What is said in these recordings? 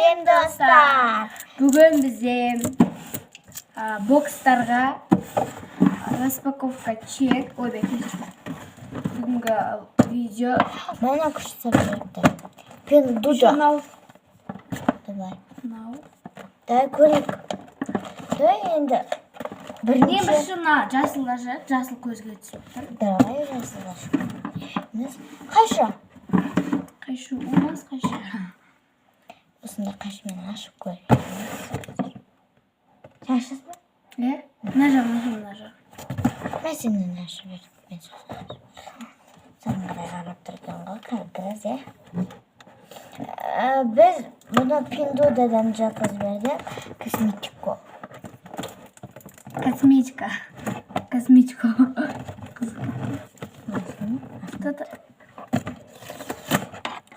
Сәлем достар. Бүгін бізде бокстарға распаковка чек. Ой, бүгінгі видео. Мана күшті берді. Пен Дуда. Давай. Давай көрейік. Давай енді. Бірінші жасыл ажар, жасыл көзге түсіп тұр. Давай жасыл ажар. Қайшы? Қайшы, у нас қайшы. Осында қайшымен ашып көрейік. Шашыз ба? Мына жақ. Мен сенен ашып бердім. Мен шашыз. Санғырай қарап тұрған ғой, қарғырыз, Біз бұны Пиндудадан жақыз берді. Косметико. Косметика.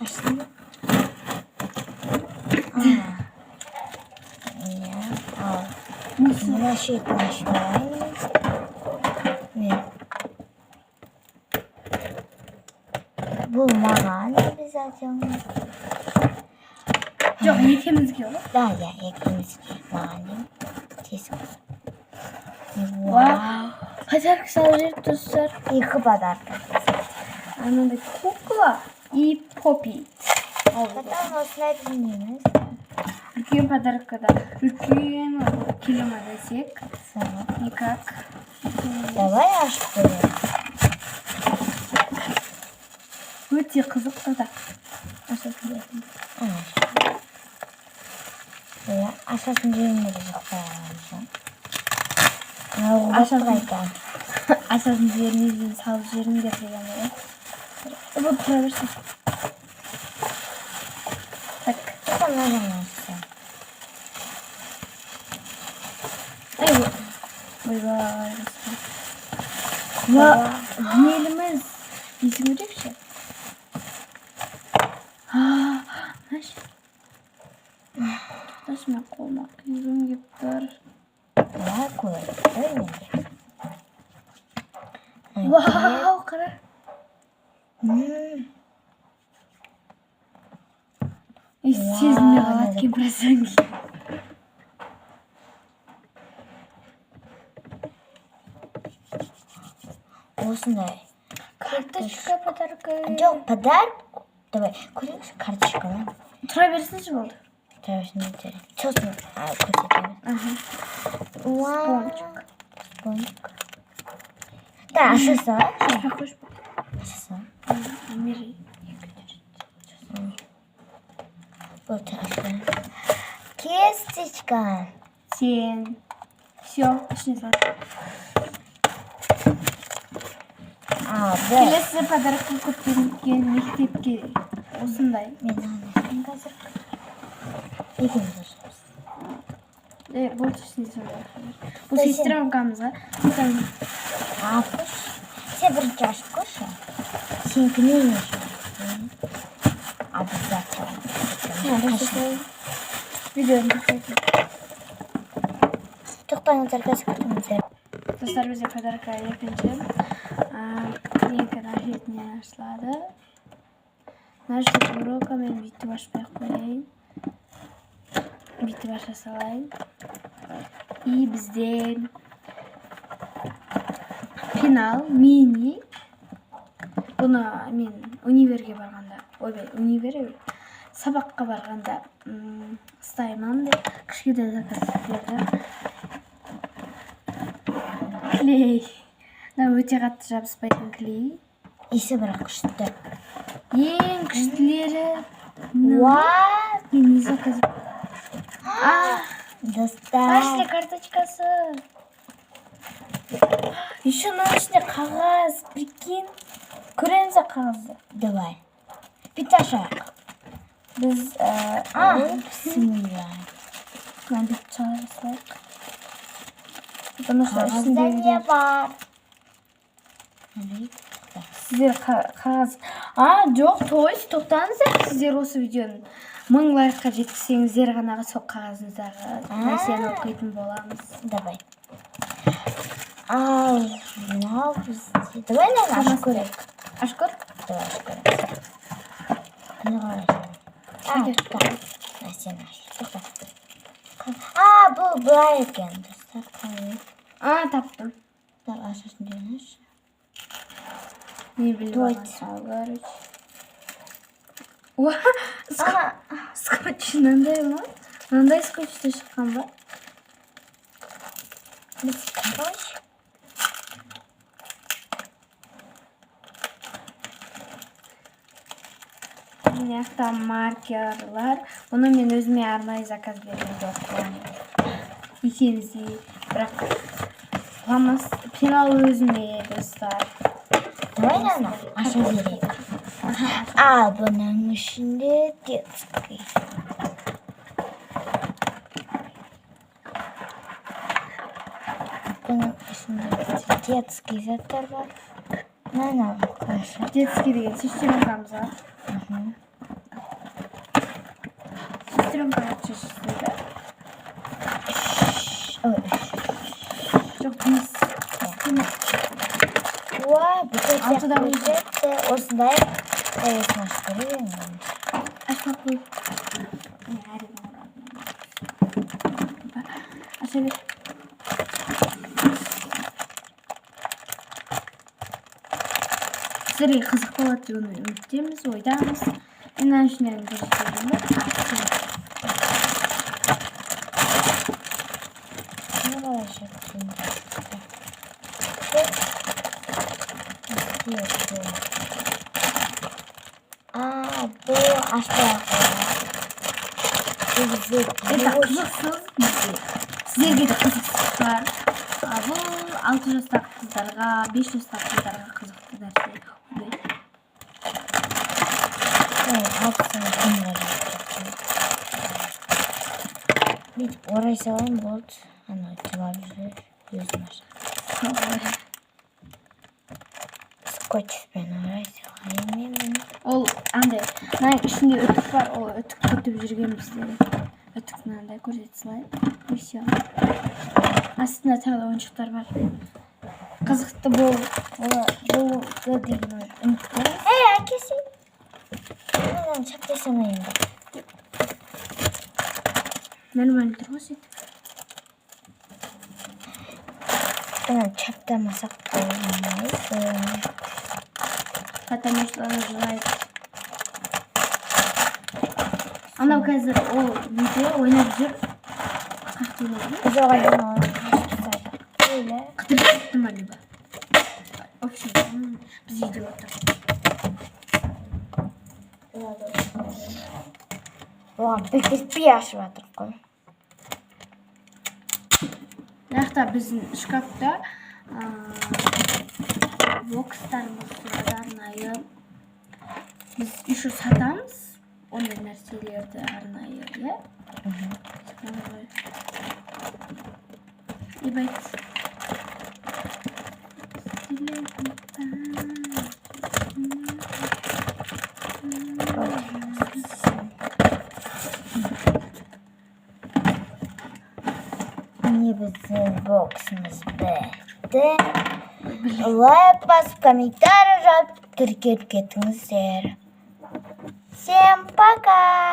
Қашсын? Мына шетін ашуайыз. Бұл маған обязательно. Жоқ, екемізге олар. Да, екемізге маған тесік. Вау, подарок салып жіберді, достар. Екі подарка. Анандай кукла и поппи. Потом осылай білмейміз. Үлкен подаркада үлкен келема десек. Никак. Давай ашып көрейік. Өте қызықты да. Ашасын бердім. Ашасын жеріне де жұқтағанша. Ашасын жеріне салып жеріңдер деген ғой. Бұл тұра берсін. Так. Ойбай. Еліміз. Есің өтекші? Тоқташы, мен қолыма қиғым кеп тұр. Вау, қара. Сезіне қалады кен біраздан кейін. Осындай. Карточка, подарка. Жоқ, подарок. Давай, көрейікші карточканы. Тұра берсінші болды. Тұра берсінші. Сосын көрсетеміз. Спонжик. Да, ашысы. Ашысы. Мері. Бұл ашысы. Кесточка. Сен. Все, ішіне сал. Келесі подаркы көптен мектепке осындай. Мен анайсын қазір. Екеміз ашамыз. Бұл ішіне сал. Бұл сестренкамызға. Апыш. Сен бірінші ашып көрші. Сенкіне не ашып. Обязательно. Видеоны тоқтайтын. Тоқтаңыздар, қазір күтіңіздер. Достар, бізде подарка екінші. Клинкадан шетінен ашылады. Наждық урока мен бүйтіп ашпай қойайын. Бүйтіп аша салайын. И бізден пенал, мини. Бұны мен универге барғанда, сабаққа барғанда ұстаймын деп кішкеде заказ берді. Клей. Өте қатты жабыспайтын клей. Есі бірақ күшті. Ең күштілері. Вау! Мен не заказ. Достар. Ашли карточкасы. Еще мына ішінде қағаз. Прикинь. Көреміз қағазды. Давай. Питашақ. Біз... Сымылай. Мен бүйтіп шығарысылайық. Қағазда не бар? Сіздер қағаз... Жоқ, тоқтаңыздар. Сіздер осы видеоны 1000 лайкқа жеткізсеңіздер ғана сол қағазыңыздағы нәрсені оқитын боламыз. Давай. Мынау бізде. Давай ашып көрейік. Ашып көр? Давай ашып көрейік. Не қарайсың? Sen aç. Aa bu былай екен достар. Таптым. Так, ашасын дейміз. Не біліп Тоит. алған короче. Скотч мынандай ма? Мынандай скотчта шыққан ба? Біз короче. Мына жақта маркерлар. Бұны мен өзіме арнайы заказ берген жоқпын. Екеумізге, бірақ пенал өзіме достар. Давай ана аша берейік. А бұның ішінде детский. Бұның ішінде детский заттар бар. Мына қаша. Детский деген сестренкамыз бар. Сестренка шешесі да? Жоқ, бес. Уа, бүкіл Алтыда концепция осындай тәуесін ашып берейін. Ашпақ қой. Аша бер. Сіздерге қызық болады деген үміттеміз, ойдамыз. Мен ана үшін әлі көрсетемін ба? Ne var aşağıda? Aa, bu aşağıda. Это қызықсыз бізде. Сіздерге де қызықсыз бар. Бұл 6 жастағы қыздарға, 5 жастағы қыздарға қызықты нәрсе. Altısını kımıracağım. Bir oraya salayım bolt. Hani açılabilir. Yüzüm aşağı. Скотч ben oraya salayım. Ол андай, мынаның ішінде үтік бар, ол үтік күтіп жүрген бізде. Үтік мынандай көрсете салайын. И все. Астында тағы да ойыншықтар бар. Қызықты бұл деген үміттер. Әкесі. Мен шаптай санайын ба. Нормально тұр ғой сөйтіп. Мен шаптамасақ болмайды. Потому что она желает. Анау қазір ол видео ойнап жүр. Қақты ойнап жүр. Biz oraya onu böyle. Қыдырып кетті ма либо? В общем, біз үйде отырмыз. Oğlum bir yaş vardır koy. Мына жақта біздің шкафта бокстарымыз тұрады арнайы. Біз еще сатамыз ондай нәрселерді арнайы, иә? Ебать. Міне біздің боксымыз бітті. Лайк басып, комментарий жазып, тіркеліп кетіңіздер. Всем пока!